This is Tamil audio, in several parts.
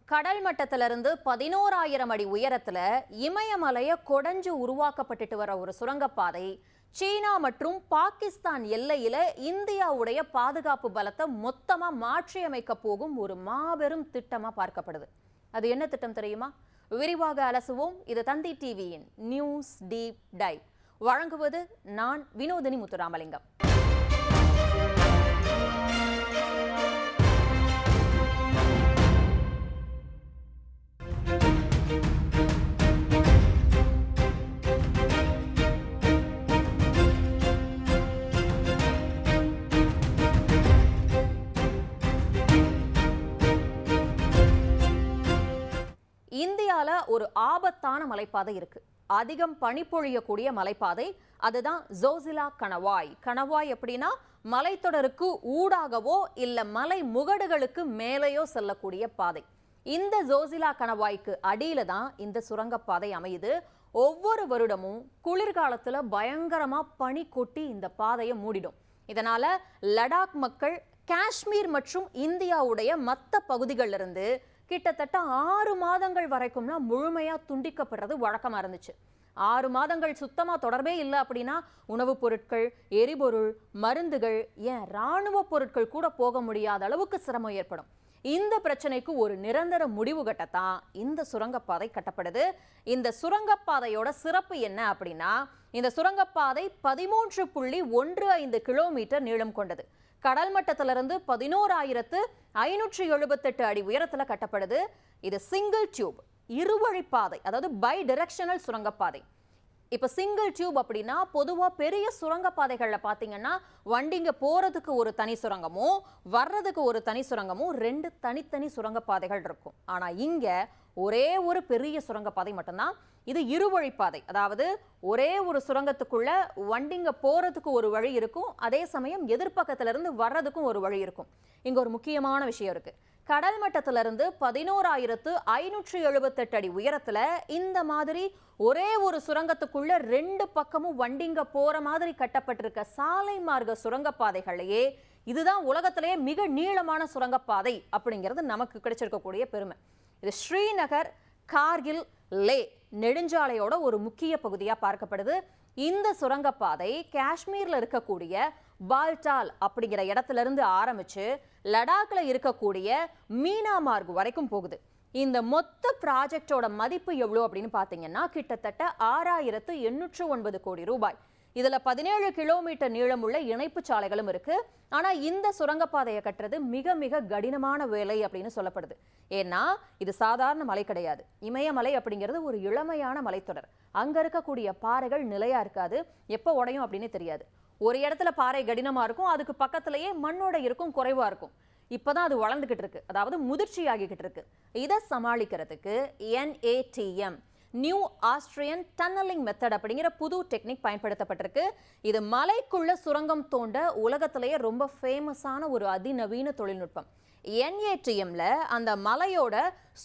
கடல் மட்டத்திலிருந்து 11,000 அடி உயரத்துல இமயமலையை கொடைஞ்சு உருவாக்கப்பட்டுட்டு வர ஒரு சுரங்கப்பாதை சீனா மற்றும் பாகிஸ்தான் எல்லையில இந்தியாவுடைய பாதுகாப்பு பலத்தை மொத்தமா மாற்றியமைக்க போகும் ஒரு மாபெரும் திட்டமா பார்க்கப்படுது. அது என்ன திட்டம் தெரியுமா? விரிவாக அலசுவோம். இது தந்தி டிவியின் நியூஸ் டீப் டைவ். வழங்குவது நான் வினோதினி முத்துராமலிங்கம். இந்தியால ஒரு ஆபத்தான மலைப்பாதை இருக்கு. அதிகம் பனிப்பொழியக்கூடிய மலைப்பாதை. அதுதான் ஜோசிலா கணவாய். கணவாய் அப்படின்னா மலைத்தொடருக்கு ஊடாகவோ இல்ல மலை முகடுகளுக்கு மேலேயோ செல்லக்கூடிய பாதை. இந்த ஜோசிலா கணவாய்க்கு அடியில தான் இந்த சுரங்கப்பாதை அமையுது. ஒவ்வொரு வருடமும் குளிர்காலத்துல பயங்கரமா பனி கொட்டி இந்த பாதையை மூடிடும். இதனால லடாக் மக்கள் காஷ்மீர் மற்றும் இந்தியாவுடைய மற்ற பகுதிகளில் இருந்து கிட்டத்தட்ட 6 மாதங்கள் வரைக்கும்னா முழுமையா துண்டிக்கப்படுறது வழக்கமா இருந்துச்சு. 6 மாதங்கள் சுத்தமா தொடர்பே இல்லை அப்படின்னா உணவுப் பொருட்கள், எரிபொருள், மருந்துகள், ஏன் இராணுவ பொருட்கள் கூட போக முடியாத அளவுக்கு சிரமம் ஏற்படும். இந்த பிரச்சனைக்கு ஒரு நிரந்தர முடிவு கட்டத்தான் இந்த சுரங்கப்பாதை கட்டப்படுது. இந்த சுரங்கப்பாதையோட சிறப்பு என்ன அப்படின்னா, இந்த சுரங்கப்பாதை 13.15 கிலோமீட்டர் நீளம் கொண்டது. கடல் மட்டத்திலிருந்து 11,578 அடி உயரத்துல கட்டப்படுது. இது சிங்கிள் டியூப், இருவழிப்பாதை, அதாவது பை டைரக்ஷனல் சுரங்கப்பாதை. இப்ப சிங்கிள் டியூப் அப்படின்னா பொதுவா பெரிய சுரங்கப்பாதைகள்ல பாத்தீங்கன்னா வண்டிங்க போறதுக்கு ஒரு தனி சுரங்கமும் வர்றதுக்கு ஒரு தனி சுரங்கமும் 2 தனித்தனி சுரங்கப்பாதைகள் இருக்கும். ஆனா இங்க ஒரே ஒரு பெரிய சுரங்கப்பாதை மட்டும்தான். இது இருவழிப்பாதை, அதாவது ஒரே ஒரு சுரங்கத்துக்குள்ள வண்டிங்க போறதுக்கு ஒரு வழி இருக்கும், அதே சமயம் எதிர்பக்கத்துல இருந்து வர்றதுக்கும் ஒரு வழி இருக்கும். இங்க ஒரு முக்கியமான விஷயம் இருக்கு. கடல் மட்டத்திலிருந்து 11,578 அடி உயரத்துல இந்த மாதிரி ஒரே ஒரு சுரங்கத்துக்குள்ள 2 பக்கமும் வண்டிங்க போற மாதிரி கட்டப்பட்டிருக்க சாலை மார்க்க சுரங்கப்பாதைகளையே இதுதான் உலகத்திலேயே மிக நீளமான சுரங்கப்பாதை அப்படிங்கிறது நமக்கு கிடைச்சிருக்கக்கூடிய பெருமை. இது ஸ்ரீநகர், கார்கில், லே நெடுஞ்சாலையோட ஒரு முக்கிய பகுதியா பார்க்கப்படுது. இந்த சுரங்கப்பாதை காஷ்மீர்ல இருக்கக்கூடிய பால்டால் அப்படிங்கிற இடத்துல இருந்து ஆரம்பிச்சு லடாக்ல இருக்கக்கூடிய மீனாமார்க் வரைக்கும் போகுது. இந்த மொத்த ப்ராஜெக்டோட மதிப்பு எவ்வளவு அப்படின்னு பாத்தீங்கன்னா கிட்டத்தட்ட 6,809 கோடி ரூபாய். இதுல 17 கிலோமீட்டர் நீளமுள்ள இணைப்பு சாலைகளும் இருக்கு. ஆனா இந்த சுரங்கப்பாதையை கட்டுறது மிக மிக கடினமான வேலை அப்படின்னு சொல்லப்படுது. ஏன்னா இது சாதாரண மலை கிடையாது. இமயமலை அப்படிங்கிறது ஒரு இளமையான மலைத்தொடர். அங்க இருக்கக்கூடிய பாறைகள் நிலையா இருக்காது, எப்ப உடையும் அப்படின்னு தெரியாது. ஒரு இடத்துல பாறை கடினமா இருக்கும், அதுக்கு பக்கத்திலேயே மண்ணோட இருக்கும் குறைவா இருக்கும். இப்பதான் அது வளர்ந்துகிட்டு இருக்கு, அதாவது முதிர்ச்சி ஆகிக்கிட்டு இருக்கு. இதை சமாளிக்கிறதுக்கு NATM, new Austrian tunnelling method அப்படிங்கிற புது டெக்னிக் பயன்படுத்தப்பட்டிருக்கு. இது மலைக்குள்ள சுரங்கம் தோண்ட உலகத்திலேயே ரொம்ப ஃபேமஸான ஒரு அதிநவீன தொழில்நுட்பம். NATMல அந்த மலையோட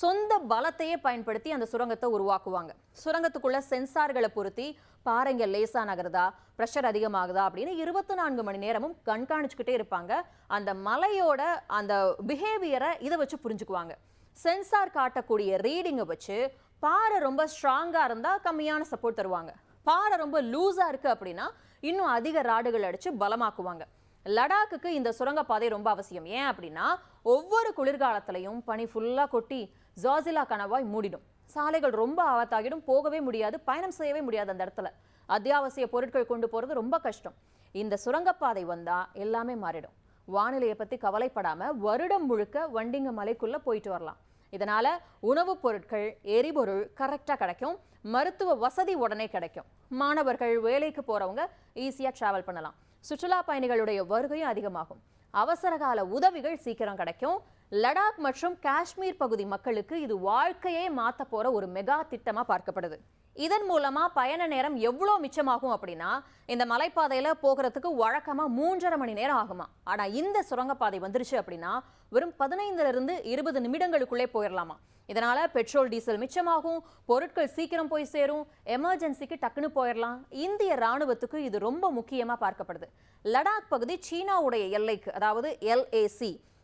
சொந்த பலத்தையே பயன்படுத்தி அந்த சுரங்கத்தை உருவாக்குவாங்க. சுரங்கத்துக்குள்ள சென்சார்களை பொருத்தி பாறைங்க லேசா நகருதா, ப்ரெஷர் அதிகமாகுதா அப்படின்னு 24 மணி நேரமும் கண்காணிச்சுக்கிட்டே இருப்பாங்க. அந்த மலையோட அந்த பிஹேவியரை இதை வச்சு புரிஞ்சுக்குவாங்க. சென்சார் காட்டக்கூடிய ரீடிங்கை வச்சு பாறை ரொம்ப ஸ்ட்ராங்கா இருந்தா கம்மியான சப்போர்ட் தருவாங்க, பாறை ரொம்ப லூஸா இருக்கு அப்படின்னா இன்னும் அதிக ராடுகள் அடிச்சு பலமாக்குவாங்க. லடாக்குக்கு இந்த சுரங்கப்பாதை ரொம்ப அவசியம். ஏன் அப்படின்னா ஒவ்வொரு குளிர்காலத்திலையும் பனி ஃபுல்லா கொட்டி ஜோசிலா கணவாய் மூடிடும். சாலைகள் ரொம்ப ஆபத்தாகிடும், போகவே முடியாது, பயணம் செய்யவே முடியாது. அந்த இடத்துல அத்தியாவசிய பொருட்கள் கொண்டு போறது ரொம்ப கஷ்டம். இந்த சுரங்கப்பாதை வந்தா எல்லாமே மாறிடும். வானிலையை பத்தி கவலைப்படாம வருடம் முழுக்க வண்டிங்க மலைக்குள்ள போயிட்டு வரலாம். இதனால உணவுப் பொருட்கள், எரிபொருள் கரெக்டா கிடைக்கும், மருத்துவ வசதி உடனே கிடைக்கும். மாணவர்கள், வேலைக்கு போறவங்க ஈஸியா டிராவல் பண்ணலாம். சுற்றுலா பயணிகளுடைய வருகையும் அதிகமாகும். அவசரகால உதவிகள் சீக்கிரம் கிடைக்கும். லடாக் மற்றும் காஷ்மீர் பகுதி மக்களுக்கு இது வாழ்க்கையே மாத்த போற ஒரு மெகா திட்டமா பார்க்கப்படுது. இதன் மூலமா பயண நேரம் எவ்வளோ மிச்சமாகும் அப்படின்னா இந்த மலைப்பாதையில போகிறதுக்கு வழக்கமா 3.5 மணி நேரம் ஆகுமா. ஆனா இந்த சுரங்கப்பாதை வந்துருச்சு அப்படின்னா வெறும் 15 to 20 நிமிடங்களுக்குள்ளே போயிடலாமா. இதனால பெட்ரோல், டீசல் மிச்சமாகும், பொருட்கள் சீக்கிரம் போய் சேரும், எமர்ஜென்சிக்கு டக்குன்னு போயிடலாம். இந்திய ராணுவத்துக்கு இது ரொம்ப முக்கியமா பார்க்கப்படுது. லடாக் பகுதி சீனாவுடைய எல்லைக்கு, அதாவது LAC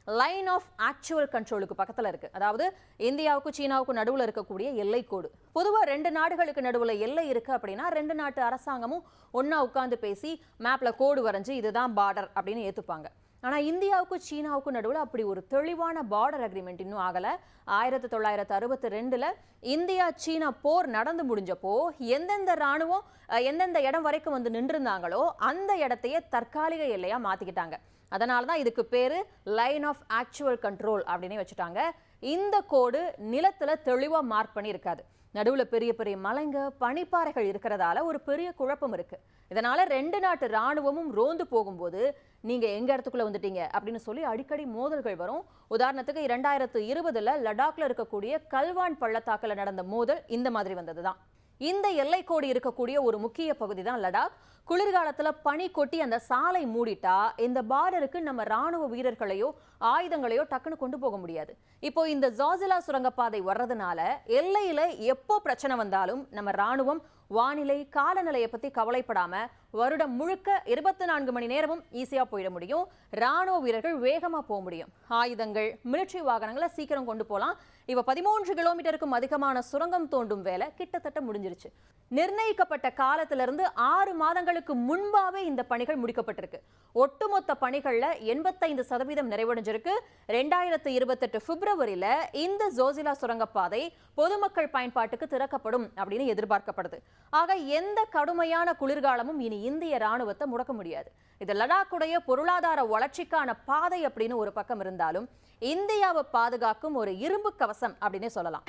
லைன் ஆஃப் ஆக்சுவல் கண்ட்ரோலுக்கு பக்கத்துல இருக்கு. அதாவது இந்தியாவுக்கும் சீனாவுக்கும் நடுவுல இருக்கக்கூடிய எல்லைக்கோடு. பொதுவா 2 நாடுகளுக்கு நடுவுல எல்லை இருக்கு அப்படின்னா 2 நாட்டு அரசாங்கமும் ஒண்ணா உட்கார்ந்து பேசி மேப்ல கோடு வரைஞ்சு இதுதான் பார்டர் அப்படின்னு ஏத்துப்பாங்க. ஆனா இந்தியாவுக்கும் சீனாவுக்கும் நடுவுல அப்படி ஒரு தெளிவான பார்டர் அக்ரிமெண்ட் இன்னும் ஆகல. 1962ல இந்தியா சீனா போர் நடந்து முடிஞ்சப்போ எந்தெந்த ராணுவம் எந்தெந்த இடம் வரைக்கும் வந்து நின்றுருந்தாங்களோ அந்த இடத்தையே தற்காலிக எல்லையா மாத்திக்கிட்டாங்க. அதனால தான் இதுக்கு பேரு லைன் ஆஃப் ஆக்சுவல் கண்ட்ரோல் அப்படின்னு வச்சுட்டாங்க. இந்த கோடு நிலத்துல தெளிவா மார்க் பண்ணி இருக்காது. நடுவுல பெரிய பெரிய மலைங்க பனிப்பாறைகள் இருக்கிறதால ஒரு பெரிய குழப்பம் இருக்கு. இதனால 2 நாட்டு ராணுவமும் ரோந்து போகும்போது நீங்க எங்க இடத்துக்குள்ள வந்துட்டீங்க அப்படின்னு சொல்லி அடிக்கடி மோதல்கள் வரும். உதாரணத்துக்கு 2020ல லடாக்ல இருக்கக்கூடிய கல்வான் பள்ளத்தாக்குல நடந்த மோதல் இந்த மாதிரி வந்ததுதான். இந்த எல்லைக்கோடு இருக்கக்கூடிய ஒரு முக்கிய பகுதி தான் லடாக். குளிர்காலத்துல பனி கொட்டி அந்த சாலை மூடிட்டா இந்த பார்டருக்கு நம்ம ராணுவ வீரர்களையோ ஆயுதங்களையோ டக்குன்னு கொண்டு போக முடியாது. இப்போ இந்த ஜாஜிலா சுரங்கப்பாதை வர்றதுனால எல்லையில எப்போ பிரச்சனை வந்தாலும் நம்ம ராணுவம் வானிலை காலநிலையை பத்தி கவலைப்படாம வருடம் முழுக்க 24 மணி நேரமும் ஈஸியா போயிட முடியும். ராணுவ வீரர்கள் வேகமா போக முடியும். ஆயுதங்கள் மிலிட்டரி வாகனங்களை சீக்கிரம் கொண்டு போலாம். இப்ப 13 கிலோமீட்டருக்கும் அதிகமான சுரங்கம் தோண்டும் வேலை கிட்டத்தட்ட முடிஞ்சிருச்சு. நிர்ணயிக்கப்பட்ட காலத்திலிருந்து 6 மாதங்களுக்கு முன்பாவே இந்த பணிகள் முடிக்கப்பட்டிருக்கு. ஒட்டுமொத்த பணிகள்ல 85% நிறைவடைஞ்சிருக்கு. 2028 பிப்ரவரியில இந்த ஜோஜிலா சுரங்கப்பாதை பொதுமக்கள் பயன்பாட்டுக்கு திறக்கப்படும் அப்படின்னு எதிர்பார்க்கப்படுது. ஆக எந்த கடுமையான குளிர்காலமும் இனி இந்திய ராணுவத்தை முடக்க முடியாது. இது லடாக்குடைய பொருளாதார வளர்ச்சிக்கான பாதை அப்படின்னு ஒரு பக்கம் இருந்தாலும் இந்தியாவை பாதுகாக்கும் ஒரு இரும்பு கவசம் அப்படின்னு சொல்லலாம்.